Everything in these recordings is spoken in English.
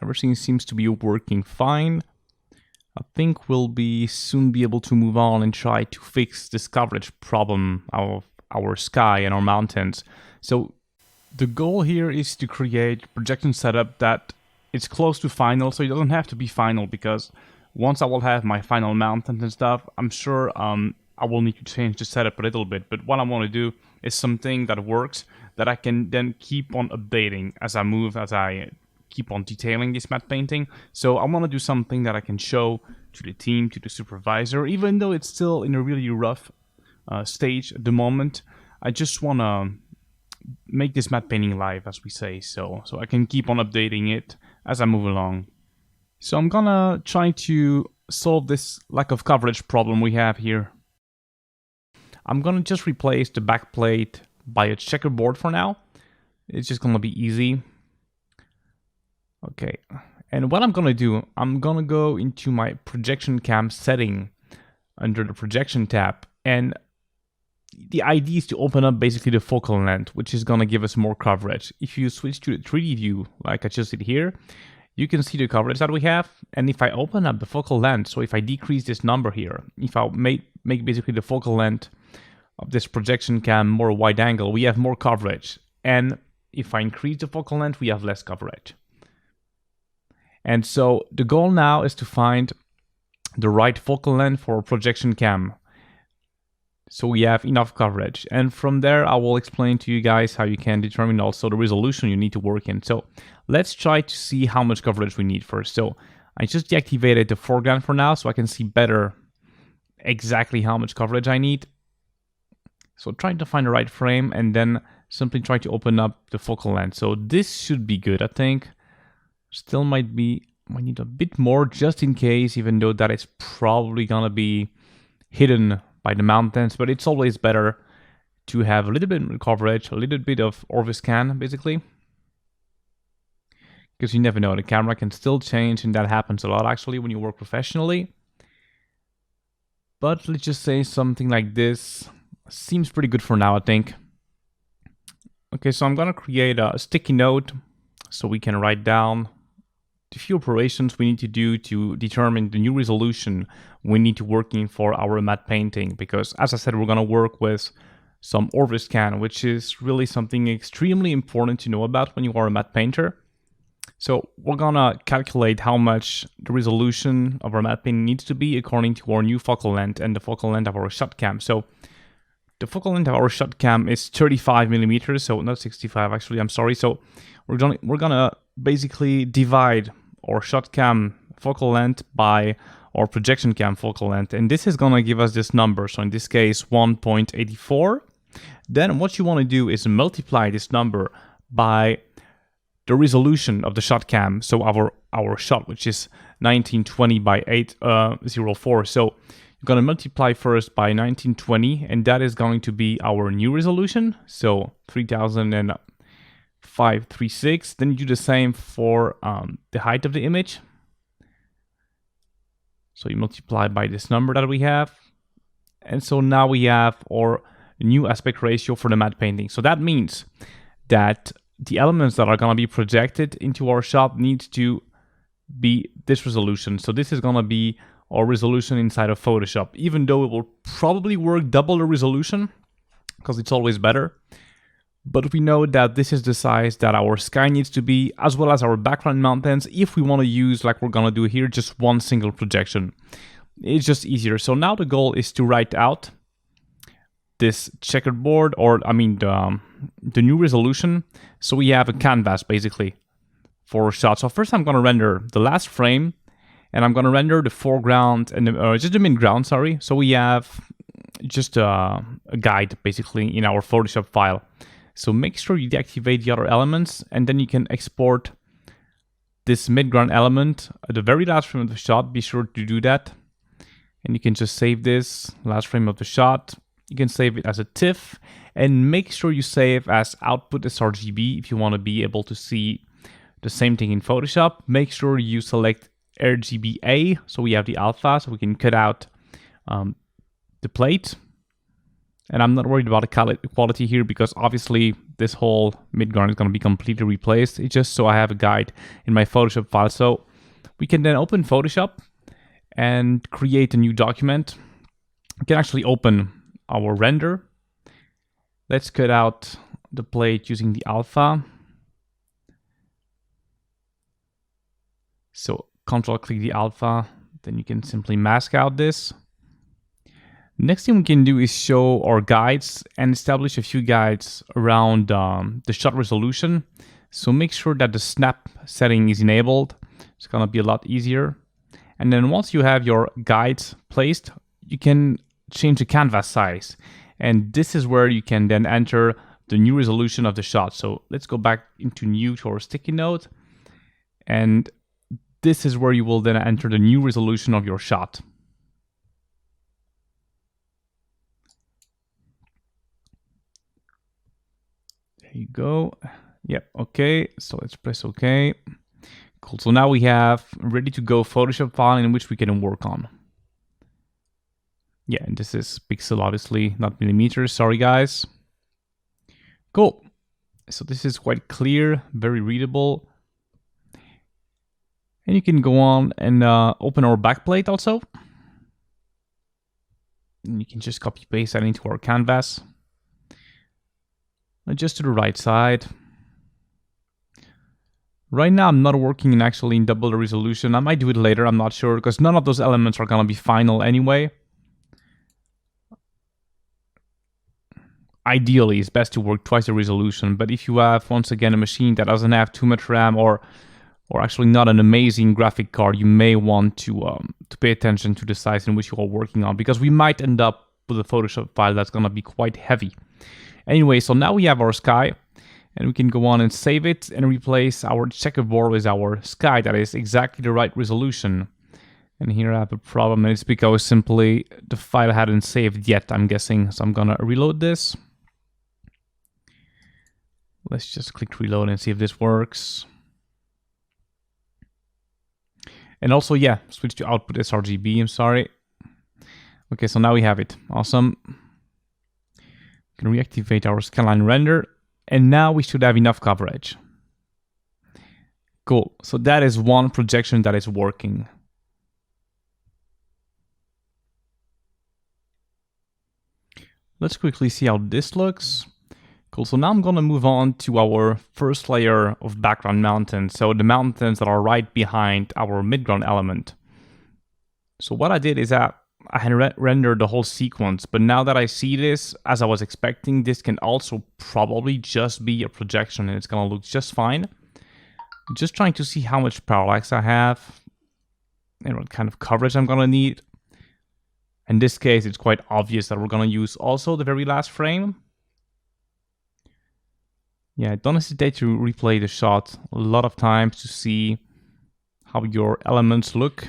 Everything seems to be working fine. I think we'll soon be able to move on and try to fix this coverage problem of our sky and our mountains. So the goal here is to create a projection setup that is close to final, so it doesn't have to be final, because once I will have my final mountains and stuff, I'm sure I will need to change the setup a little bit. But what I want to do is something that works, that I can then keep on updating as I move, as I keep on detailing this matte painting. So I want to do something that I can show to the team, to the supervisor, even though it's still in a really rough stage at the moment. I just want to make this matte painting live, as we say, so I can keep on updating it as I move along. So I'm gonna try to solve this lack of coverage problem we have here. I'm gonna just replace the backplate by a checkerboard for now. It's just gonna be easy. Okay, and what I'm gonna do, I'm gonna go into my projection cam setting under the projection tab, and the idea is to open up basically the focal length, which is gonna give us more coverage. If you switch to the 3D view, like I just did here, you can see the coverage that we have. And if I open up the focal length, so if I decrease this number here, if I make basically the focal length of this projection cam more wide angle, we have more coverage. And if I increase the focal length, we have less coverage. And so the goal now is to find the right focal length for a projection cam, so we have enough coverage. And from there, I will explain to you guys how you can determine also the resolution you need to work in. So let's try to see how much coverage we need first. So I just deactivated the foreground for now, so I can see better exactly how much coverage I need. So trying to find the right frame, and then simply try to open up the focal length. So this should be good, I think. Still might need a bit more just in case, even though that is probably gonna be hidden by the mountains, but it's always better to have a little bit of coverage, a little bit of overscan, basically. Because you never know, the camera can still change, and that happens a lot actually when you work professionally. But let's just say something like this seems pretty good for now, I think. Okay, so I'm gonna create a sticky note so we can write down the few operations we need to do to determine the new resolution we need to work in for our matte painting. Because as I said, we're gonna work with some overscan, which is really something extremely important to know about when you are a matte painter. So we're gonna calculate how much the resolution of our matte painting needs to be according to our new focal length and the focal length of our shot cam. So the focal length of our shot cam is 35 millimeters, so not 65 actually, I'm sorry. So we're gonna basically divide our shot cam focal length by our projection cam focal length, and this is gonna give us this number. So in this case, 1.84. Then what you want to do is multiply this number by the resolution of the shot cam, so our shot, which is 1920 by 804. So you're gonna multiply first by 1920, and that is going to be our new resolution, so 3536. Then you do the same for the height of the image. So you multiply by this number that we have. And so now we have our new aspect ratio for the matte painting. So that means that the elements that are going to be projected into our shot need to be this resolution. So this is going to be our resolution inside of Photoshop, even though it will probably work double the resolution because it's always better. But we know that this is the size that our sky needs to be, as well as our background mountains, if we want to use, like we're going to do here, just one single projection. It's just easier. So now the goal is to write out this checkerboard, or I mean the new resolution. So we have a canvas basically for a shot. So first I'm going to render the last frame, and I'm going to render the foreground and just the midground, sorry. So we have just a guide basically in our Photoshop file. So make sure you deactivate the other elements, and then you can export this midground element at the very last frame of the shot. Be sure to do that. And you can just save this last frame of the shot. You can save it as a TIFF, and make sure you save as output sRGB if you want to be able to see the same thing in Photoshop. Make sure you select RGBA, so we have the alpha, so we can cut out the plate. And I'm not worried about the quality here because obviously this whole midground is going to be completely replaced. It's just so I have a guide in my Photoshop file. So we can then open Photoshop and create a new document. We can actually open our render. Let's cut out the plate using the alpha. So Control click the alpha, then you can simply mask out this. Next thing we can do is show our guides and establish a few guides around the shot resolution. So make sure that the snap setting is enabled. It's gonna be a lot easier. And then once you have your guides placed, you can change the canvas size. And this is where you can then enter the new resolution of the shot. So let's go back into new to our sticky note. And this is where you will then enter the new resolution of your shot. There you go. Yep, okay. So let's press OK. Cool. So now we have ready to go Photoshop file in which we can work on. Yeah, and this is pixel, obviously, not millimeters. Sorry, guys. Cool. So this is quite clear, very readable. And you can go on and open our backplate also. And you can just copy paste that into our canvas. Just to the right side. Right now I'm not working in actually in double the resolution. I might do it later, I'm not sure, because none of those elements are gonna be final anyway. Ideally, it's best to work twice the resolution, but if you have, once again, a machine that doesn't have too much RAM or actually not an amazing graphic card, you may want to pay attention to the size in which you are working on, because we might end up with a Photoshop file that's gonna be quite heavy. Anyway, so now we have our sky, and we can go on and save it and replace our checkerboard with our sky that is exactly the right resolution. And here I have a problem, and it's because simply the file hadn't saved yet, I'm guessing. So I'm gonna reload this. Let's just click reload and see if this works. And also, yeah, switch to output sRGB, I'm sorry. Okay, so now we have it. Awesome. We can reactivate our skyline render, and now we should have enough coverage. Cool, so that is one projection that is working. Let's quickly see how this looks. Cool, so now I'm gonna move on to our first layer of background mountains. So the mountains that are right behind our midground element. So what I did is that I had rendered the whole sequence, but now that I see this, as I was expecting, this can also probably just be a projection and it's gonna look just fine. Just trying to see how much parallax I have and what kind of coverage I'm gonna need. In this case, it's quite obvious that we're gonna use also the very last frame. Yeah, don't hesitate to replay the shot a lot of times to see how your elements look.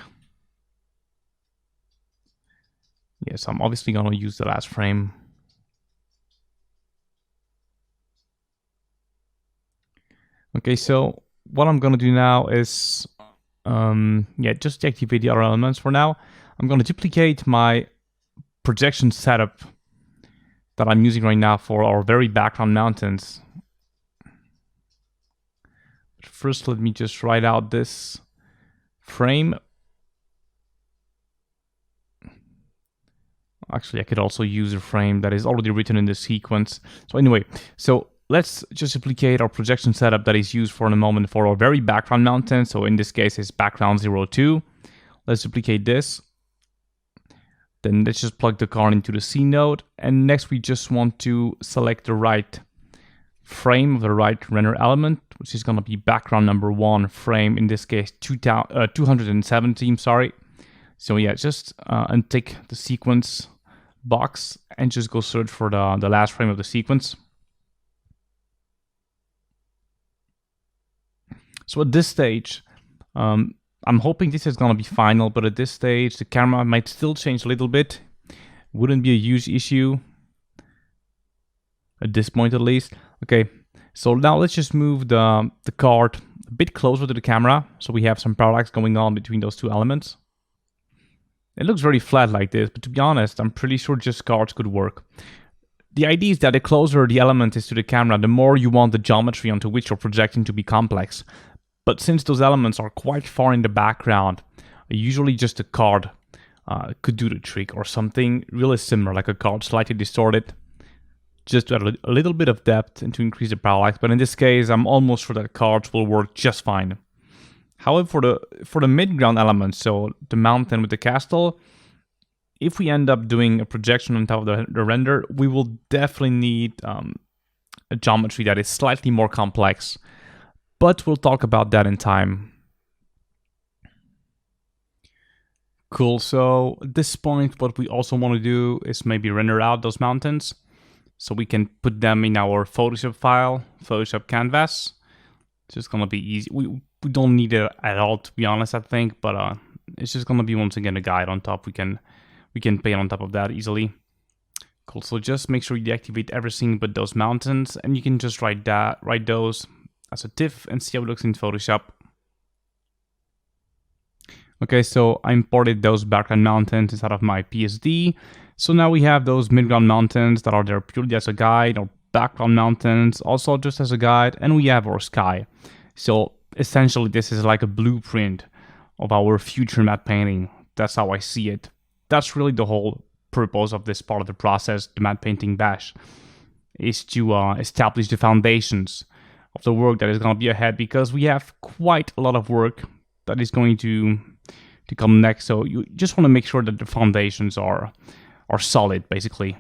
Yes, I'm obviously gonna use the last frame. Okay, so what I'm gonna do now is, just deactivate the other elements for now. I'm gonna duplicate my projection setup that I'm using right now for our very background mountains. But first, let me just write out this frame. Actually, I could also use a frame that is already written in the sequence. So anyway, so let's just duplicate our projection setup that is used for the moment for our very background mountain. So in this case, it's background 02. Let's duplicate this. Then let's just plug the card into the C node. And next, we just want to select the right frame of the right render element, which is going to be background number 1 frame, in this case 217, sorry. So yeah, just untick the sequence box and just go search for the last frame of the sequence. So at this stage, I'm hoping this is going to be final, but at this stage the camera might still change a little bit. Wouldn't be a huge issue at this point, at least. Okay, so now let's just move the card a bit closer to the camera, so we have some parallax going on between those two elements. It looks very flat like this, but to be honest, I'm pretty sure just cards could work. The idea is that the closer the element is to the camera, the more you want the geometry onto which you're projecting to be complex. But since those elements are quite far in the background, usually just a card could do the trick, or something really similar, like a card slightly distorted, just to add a little bit of depth and to increase the parallax. But in this case, I'm almost sure that cards will work just fine. However, for the mid-ground elements, so the mountain with the castle, if we end up doing a projection on top of the render, we will definitely need a geometry that is slightly more complex. But we'll talk about that in time. Cool, so at this point, what we also want to do is maybe render out those mountains, so we can put them in our Photoshop file, Photoshop canvas. It's just gonna be easy. We don't need it at all, to be honest, I think, but it's just gonna be, once again, a guide on top. We can paint on top of that easily. Cool, so just make sure you deactivate everything but those mountains, and you can just write those as a TIFF and see how it looks in Photoshop. Okay, so I imported those background mountains inside of my PSD. So now we have those midground mountains that are there purely as a guide, or background mountains also just as a guide, and we have our sky. So essentially this is like a blueprint of our future matte painting. That's how I see it. That's really the whole purpose of this part of the process, the matte painting bash, is to establish the foundations of the work that is going to be ahead, because we have quite a lot of work that is going to come next. So you just want to make sure that the foundations are solid, basically.